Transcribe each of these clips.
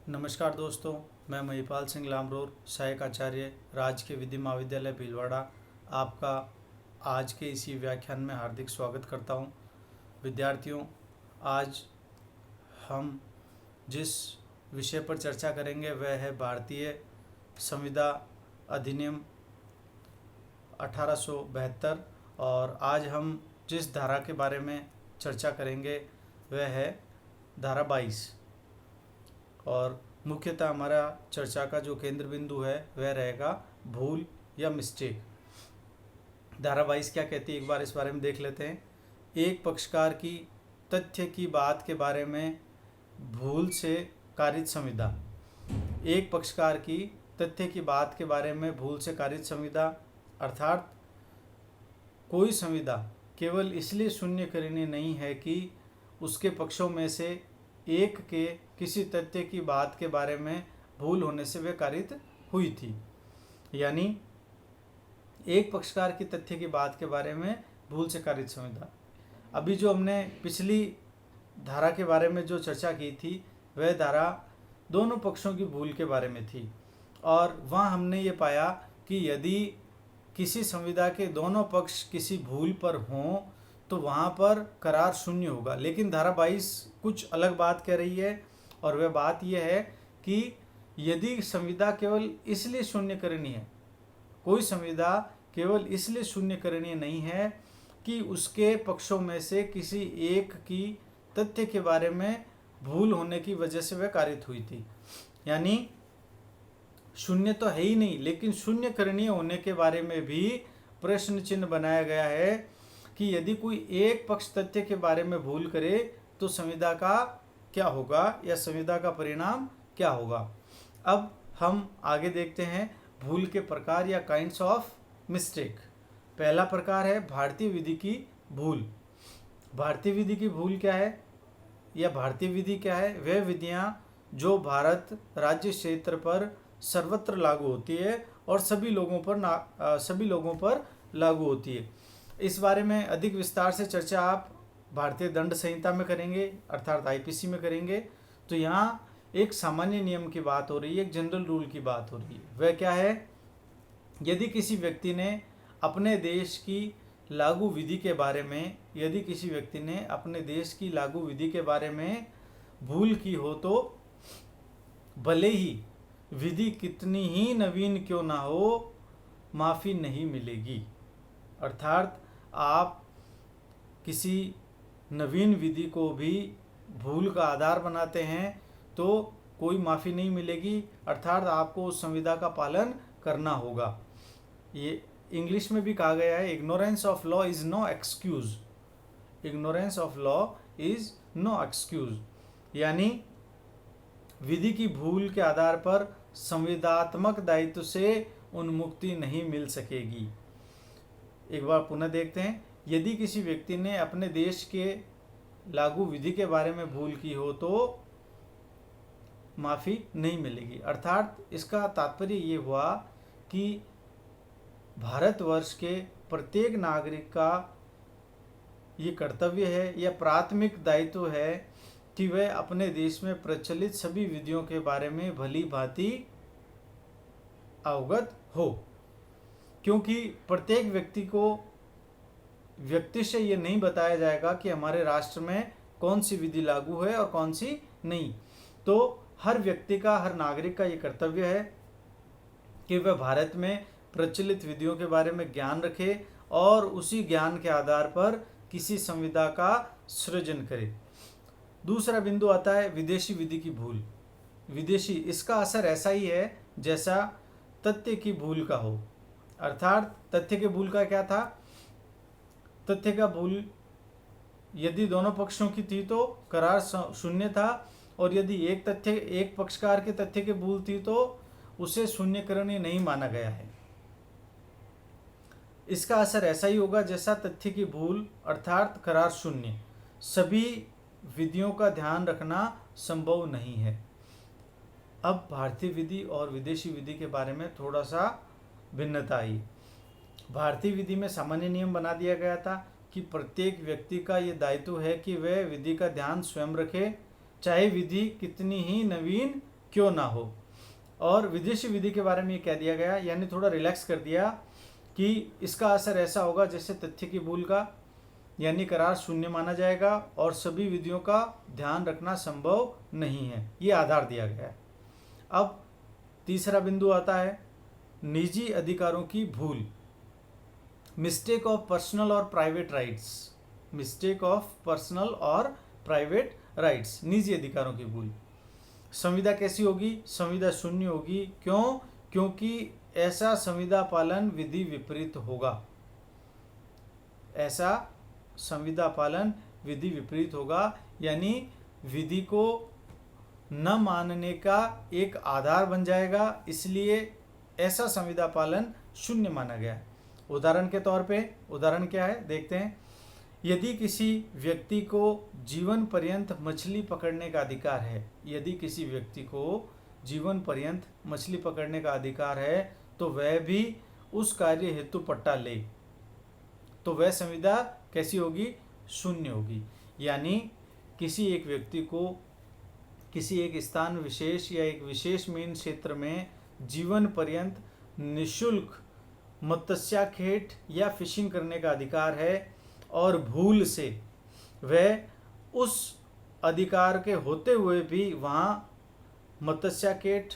नमस्कार दोस्तों, मैं महिपाल सिंह लामरोर, सहायक आचार्य राजकीय विधि महाविद्यालय भीलवाड़ा आपका आज के इसी व्याख्यान में हार्दिक स्वागत करता हूं। विद्यार्थियों, आज हम जिस विषय पर चर्चा करेंगे वह है भारतीय संविदा अधिनियम 1872। और आज हम जिस धारा के बारे में चर्चा करेंगे वह है धारा 22। और मुख्यतः हमारा चर्चा का जो केंद्र बिंदु है वह रहेगा भूल या मिस्टेक। धारा 22 क्या कहती है, एक बार इस बारे में देख लेते हैं। एक पक्षकार की तथ्य की बात के बारे में भूल से कारित संविदा। एक पक्षकार की तथ्य की बात के बारे में भूल से कारित संविदा अर्थात कोई संविदा केवल इसलिए शून्यकरणीय नहीं है कि उसके पक्षों में से एक के किसी तथ्य की बात के बारे में भूल होने से वह कारित हुई थी। यानी एक पक्षकार की तथ्य की बात के बारे में भूल से कारित संविदा। अभी जो हमने पिछली धारा के बारे में जो चर्चा की थी वह धारा दोनों पक्षों की भूल के बारे में थी, और वहाँ हमने ये पाया कि यदि किसी संविदा के दोनों पक्ष किसी भूल पर हों तो वहाँ पर करार शून्य होगा। लेकिन धारा 22 कुछ अलग बात कह रही है, और वह बात यह है कि यदि संविदा केवल इसलिए शून्यकरणीय है, कोई संविदा केवल इसलिए शून्यकरणीय नहीं है कि उसके पक्षों में से किसी एक की तथ्य के बारे में भूल होने की वजह से वह कारित हुई थी। यानी शून्य तो है ही नहीं, लेकिन शून्यकरणीय होने के बारे में भी प्रश्न चिन्ह बनाया गया है कि यदि कोई एक पक्ष तथ्य के बारे में भूल करे तो संविदा का क्या होगा या संविदा का परिणाम क्या होगा। अब हम आगे देखते हैं भूल के प्रकार या काइंड्स ऑफ मिस्टेक। पहला प्रकार है भारतीय विधि की भूल। भारतीय विधि की भूल क्या है या भारतीय विधि क्या है? वह विधियां जो भारत राज्य क्षेत्र पर सर्वत्र लागू होती है और सभी लोगों पर लागू होती है। इस बारे में अधिक विस्तार से चर्चा आप भारतीय दंड संहिता में करेंगे, अर्थात आईपीसी में करेंगे। तो यहाँ एक सामान्य नियम की बात हो रही है, एक जनरल रूल की बात हो रही है। वह क्या है? यदि किसी व्यक्ति ने अपने देश की लागू विधि के बारे में भूल की हो तो भले ही विधि कितनी ही नवीन क्यों ना हो, माफ़ी नहीं मिलेगी। अर्थात आप किसी नवीन विधि को भी भूल का आधार बनाते हैं तो कोई माफ़ी नहीं मिलेगी, अर्थात आपको उस संविदा का पालन करना होगा। ये इंग्लिश में भी कहा गया है, ignorance of law is no excuse. Ignorance of law is no excuse. यानी विधि की भूल के आधार पर संविदात्मक दायित्व से उन्मुक्ति नहीं मिल सकेगी। एक बार पुनः देखते हैं। यदि किसी व्यक्ति ने अपने देश के लागू विधि के बारे में भूल की हो तो माफ़ी नहीं मिलेगी। अर्थात इसका तात्पर्य ये हुआ कि भारतवर्ष के प्रत्येक नागरिक का ये कर्तव्य है या प्राथमिक दायित्व है कि वह अपने देश में प्रचलित सभी विधियों के बारे में भली भांति अवगत हो, क्योंकि प्रत्येक व्यक्ति से ये नहीं बताया जाएगा कि हमारे राष्ट्र में कौन सी विधि लागू है और कौन सी नहीं। तो हर व्यक्ति का, हर नागरिक का ये कर्तव्य है कि वह भारत में प्रचलित विधियों के बारे में ज्ञान रखे और उसी ज्ञान के आधार पर किसी संविदा का सृजन करे। दूसरा बिंदु आता है विदेशी विधि की भूल। विदेशी, इसका असर ऐसा ही है जैसा तथ्य की भूल का हो। अर्थात तथ्य की भूल का क्या था? तथ्य का भूल यदि दोनों पक्षों की थी तो करार शून्य था, और यदि एक पक्षकार के तथ्य की भूल थी तो उसे शून्यकरणीय नहीं माना गया है। इसका असर ऐसा ही होगा जैसा तथ्य की भूल अर्थात करार शून्य। सभी विधियों का ध्यान रखना संभव नहीं है। अब भारतीय विधि और विदेशी विधि के बारे में थोड़ा सा भिन्नता आई। भारतीय विधि में सामान्य नियम बना दिया गया था कि प्रत्येक व्यक्ति का ये दायित्व है कि वह विधि का ध्यान स्वयं रखे, चाहे विधि कितनी ही नवीन क्यों ना हो। और विदेशी विधि के बारे में ये कह दिया गया, यानी थोड़ा रिलैक्स कर दिया कि इसका असर ऐसा होगा जैसे तथ्य की भूल का, यानी करार शून्य माना जाएगा और सभी विधियों का ध्यान रखना संभव नहीं है, ये आधार दिया गया है। अब तीसरा बिंदु आता है निजी अधिकारों की भूल, मिस्टेक ऑफ पर्सनल और private rights. Mistake of personal और प्राइवेट राइट्स, निजी अधिकारों की भूल। संविदा कैसी होगी? संविदा शून्य होगी। क्यों? क्योंकि ऐसा संविदा पालन विधि विपरीत होगा। ऐसा संविदा पालन विधि विपरीत होगा, यानी विधि को न मानने का एक आधार बन जाएगा, इसलिए ऐसा संविदा पालन शून्य माना गया। उदाहरण के तौर पे, उदाहरण क्या है देखते हैं। यदि किसी व्यक्ति को जीवन पर्यंत मछली पकड़ने का अधिकार है, यदि किसी व्यक्ति को जीवन पर्यंत मछली पकड़ने का अधिकार है तो वह भी उस कार्य हेतु पट्टा ले, तो वह संविदा कैसी होगी? शून्य होगी। यानी किसी एक व्यक्ति को किसी एक स्थान विशेष या एक विशेष मीन क्षेत्र में जीवन पर्यंत निःशुल्क मत्स्याखेट या फिशिंग करने का अधिकार है और भूल से वह उस अधिकार के होते हुए भी वहाँ मत्स्याखेट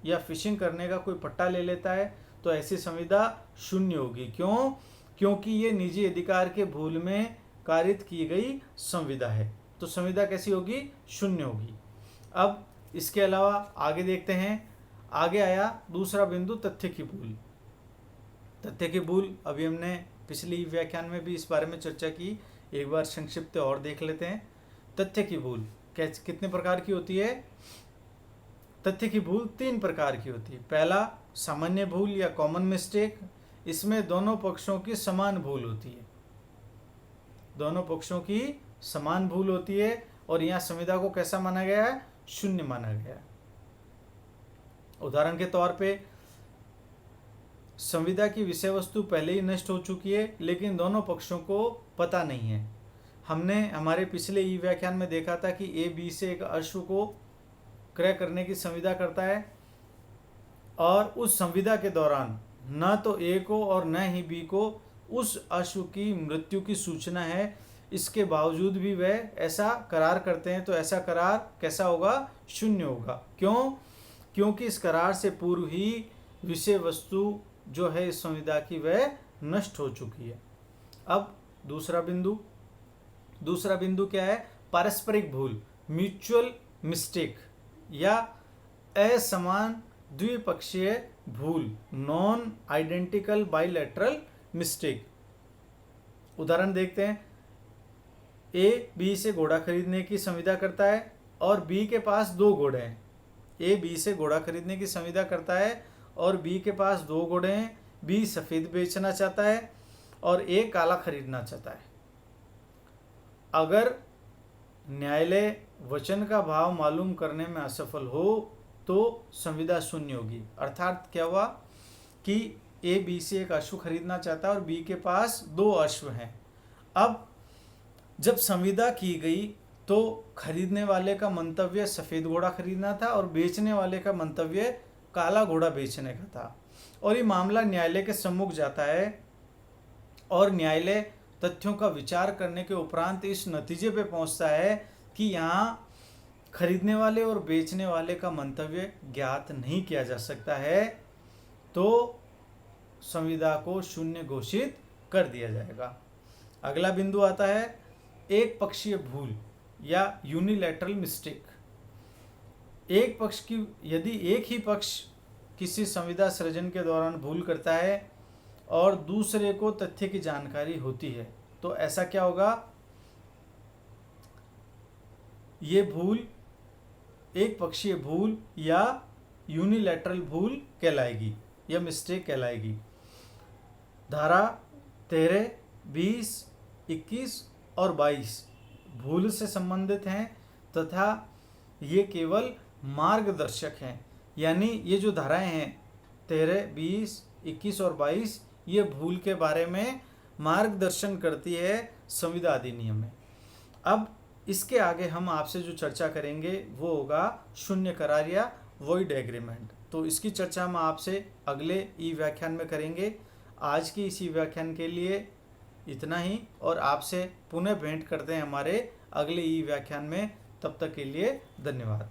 या फिशिंग करने का कोई पट्टा ले लेता है, तो ऐसी संविदा शून्य होगी। क्यों? क्योंकि ये निजी अधिकार के भूल में कारित की गई संविदा है, तो संविदा कैसी होगी? शून्य होगी। अब इसके अलावा आगे देखते हैं। आगे आया दूसरा बिंदु, तथ्य की भूल। तथ्य की भूल अभी हमने पिछली व्याख्यान में भी इस बारे में चर्चा की, एक बार संक्षिप्त और देख लेते हैं। तथ्य की भूल कितने प्रकार की होती है? तथ्य की भूल 3 प्रकार की होती है। पहला, सामान्य भूल या कॉमन मिस्टेक। इसमें दोनों पक्षों की समान भूल होती है, दोनों पक्षों की समान भूल होती है और यहाँ संविदा को कैसा माना गया है? शून्य माना गया है। उदाहरण के तौर पे, संविदा की विषय वस्तु पहले ही नष्ट हो चुकी है लेकिन दोनों पक्षों को पता नहीं है। हमने हमारे पिछले ई व्याख्यान में देखा था कि ए बी से एक अश्व को क्रय करने की संविदा करता है और उस संविदा के दौरान न तो ए को और न ही बी को उस अश्व की मृत्यु की सूचना है, इसके बावजूद भी वह ऐसा करार करते हैं, तो ऐसा करार कैसा होगा? शून्य होगा। क्यों? क्योंकि इस करार से पूर्व ही विषय वस्तु जो है इस संविदा की वह नष्ट हो चुकी है। अब दूसरा बिंदु क्या है? पारस्परिक भूल, म्यूचुअल मिस्टेक या असमान द्विपक्षीय भूल, नॉन आइडेंटिकल बाइलैटरल मिस्टेक। उदाहरण देखते हैं। ए बी से घोड़ा खरीदने की संविदा करता है और बी के पास 2 घोड़े हैं। ए बी से घोड़ा खरीदने की संविदा करता है और बी के पास 2 घोड़े हैं। बी सफ़ेद बेचना चाहता है और ए काला खरीदना चाहता है। अगर न्यायालय वचन का भाव मालूम करने में असफल हो तो संविदा शून्य होगी। अर्थात क्या हुआ कि ए बी से एक अश्व खरीदना चाहता है और बी के पास 2 अश्व हैं। अब जब संविदा की गई तो खरीदने वाले का मंतव्य सफ़ेद घोड़ा खरीदना था और बेचने वाले का मंतव्य काला घोड़ा बेचने का था, और ये मामला न्यायालय के सम्मुख जाता है और न्यायालय तथ्यों का विचार करने के उपरांत इस नतीजे पे पहुंचता है कि यहाँ खरीदने वाले और बेचने वाले का मंतव्य ज्ञात नहीं किया जा सकता है, तो संविदा को शून्य घोषित कर दिया जाएगा। अगला बिंदु आता है एक पक्षीय भूल या यूनिलैटरल मिस्टेक। यदि एक ही पक्ष किसी संविदा सृजन के दौरान भूल करता है और दूसरे को तथ्य की जानकारी होती है, तो ऐसा क्या होगा? ये भूल एक पक्षीय भूल या यूनिलैटरल भूल कहलाएगी या मिस्टेक कहलाएगी। धारा 13, 20, 21 और 22 भूल से संबंधित हैं तथा ये केवल मार्गदर्शक हैं, यानी ये जो धाराएं हैं 13, 20, 21 और 22 ये भूल के बारे में मार्गदर्शन करती है संविदा अधिनियम में। अब इसके आगे हम आपसे जो चर्चा करेंगे वो होगा शून्य करार या वॉइड एग्रीमेंट। तो इसकी चर्चा हम आपसे अगले ई व्याख्यान में करेंगे। आज की इसी व्याख्यान के लिए इतना ही, और आपसे पुनः भेंट करते हैं हमारे अगले ई व्याख्यान में। तब तक के लिए धन्यवाद।